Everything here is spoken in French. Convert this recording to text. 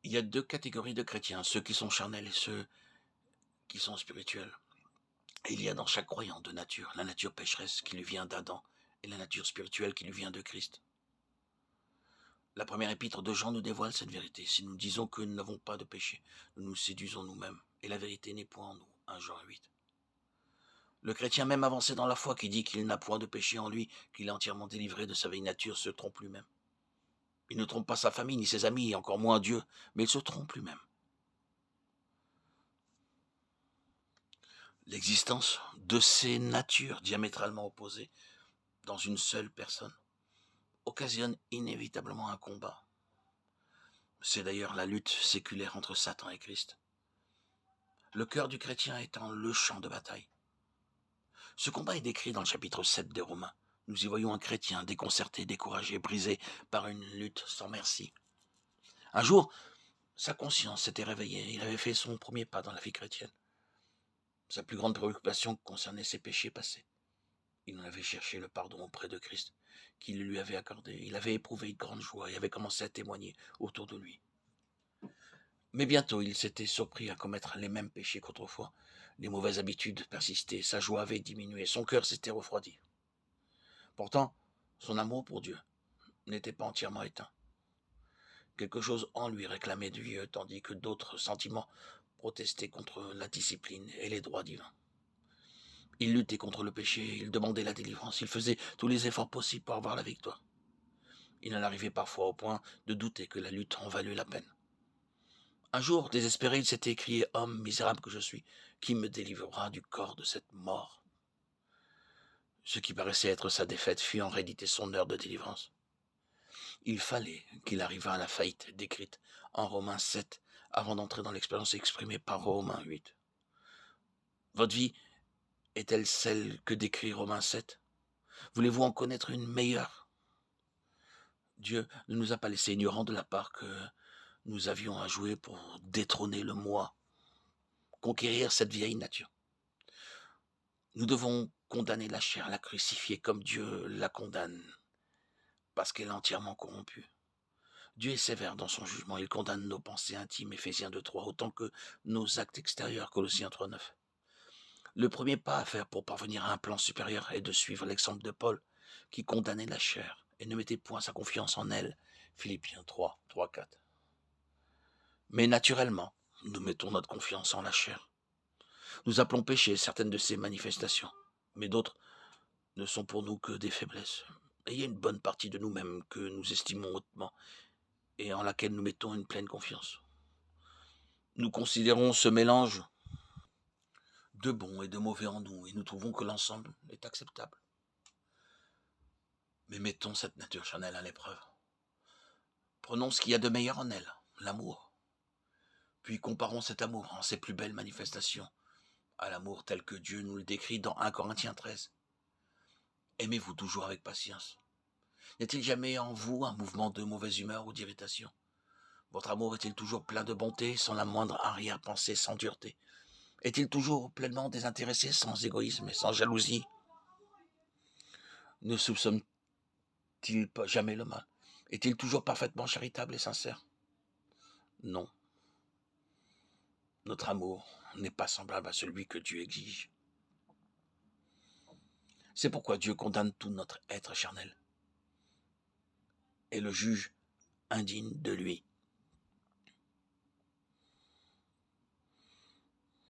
Il y a 2 catégories de chrétiens, ceux qui sont charnels et ceux qui sont spirituels. Et il y a dans chaque croyant 2 natures, la nature pécheresse qui lui vient d'Adam et la nature spirituelle qui lui vient de Christ. La première épître de Jean nous dévoile cette vérité. Si nous disons que nous n'avons pas de péché, nous nous séduisons nous-mêmes et la vérité n'est point en nous. 1 Jean 8. Le chrétien même avancé dans la foi qui dit qu'il n'a point de péché en lui, qu'il est entièrement délivré de sa vieille nature, se trompe lui-même. Il ne trompe pas sa famille ni ses amis, et encore moins Dieu, mais il se trompe lui-même. L'existence de ces natures diamétralement opposées dans une seule personne occasionne inévitablement un combat. C'est d'ailleurs la lutte séculaire entre Satan et Christ. Le cœur du chrétien étant le champ de bataille. Ce combat est décrit dans le chapitre 7 des Romains. Nous y voyons un chrétien déconcerté, découragé, brisé par une lutte sans merci. Un jour, sa conscience s'était réveillée. Il avait fait son premier pas dans la vie chrétienne. Sa plus grande préoccupation concernait ses péchés passés. Il en avait cherché le pardon auprès de Christ, qui le lui avait accordé. Il avait éprouvé une grande joie et avait commencé à témoigner autour de lui. Mais bientôt, il s'était surpris à commettre les mêmes péchés qu'autrefois. Les mauvaises habitudes persistaient, sa joie avait diminué, son cœur s'était refroidi. Pourtant, son amour pour Dieu n'était pas entièrement éteint. Quelque chose en lui réclamait Dieu, tandis que d'autres sentiments protestaient contre la discipline et les droits divins. Il luttait contre le péché, il demandait la délivrance, il faisait tous les efforts possibles pour avoir la victoire. Il en arrivait parfois au point de douter que la lutte en valût la peine. Un jour, désespéré, il s'était écrié « Homme misérable que je suis, qui me délivrera du corps de cette mort ?» Ce qui paraissait être sa défaite fut en réalité son heure de délivrance. Il fallait qu'il arrivât à la faillite décrite en Romains 7 avant d'entrer dans l'expérience exprimée par Romains 8. Votre vie est-elle celle que décrit Romains 7 ? Voulez-vous en connaître une meilleure ? Dieu ne nous a pas laissé ignorants de la part que nous avions à jouer pour détrôner le moi, conquérir cette vieille nature. Nous devons condamner la chair, la crucifier comme Dieu la condamne, parce qu'elle est entièrement corrompue. Dieu est sévère dans son jugement, il condamne nos pensées intimes, Éphésiens 2.3, autant que nos actes extérieurs, Colossiens 3.9. Le premier pas à faire pour parvenir à un plan supérieur est de suivre l'exemple de Paul, qui condamnait la chair et ne mettait point sa confiance en elle, Philippiens 3.4. Mais naturellement, nous mettons notre confiance en la chair. Nous appelons péché certaines de ces manifestations, mais d'autres ne sont pour nous que des faiblesses. Et il y a une bonne partie de nous-mêmes que nous estimons hautement et en laquelle nous mettons une pleine confiance. Nous considérons ce mélange de bon et de mauvais en nous et nous trouvons que l'ensemble est acceptable. Mais mettons cette nature charnelle à l'épreuve. Prenons ce qu'il y a de meilleur en elle, l'amour. Puis comparons cet amour en ses plus belles manifestations à l'amour tel que Dieu nous le décrit dans 1 Corinthiens 13. Aimez-vous toujours avec patience. N'y a-t-il jamais en vous un mouvement de mauvaise humeur ou d'irritation ? Votre amour est-il toujours plein de bonté, sans la moindre arrière-pensée, sans dureté ? Est-il toujours pleinement désintéressé, sans égoïsme et sans jalousie ? Ne soupçonne-t-il pas jamais le mal ? Est-il toujours parfaitement charitable et sincère ? Non. Notre amour n'est pas semblable à celui que Dieu exige. C'est pourquoi Dieu condamne tout notre être charnel et le juge indigne de lui.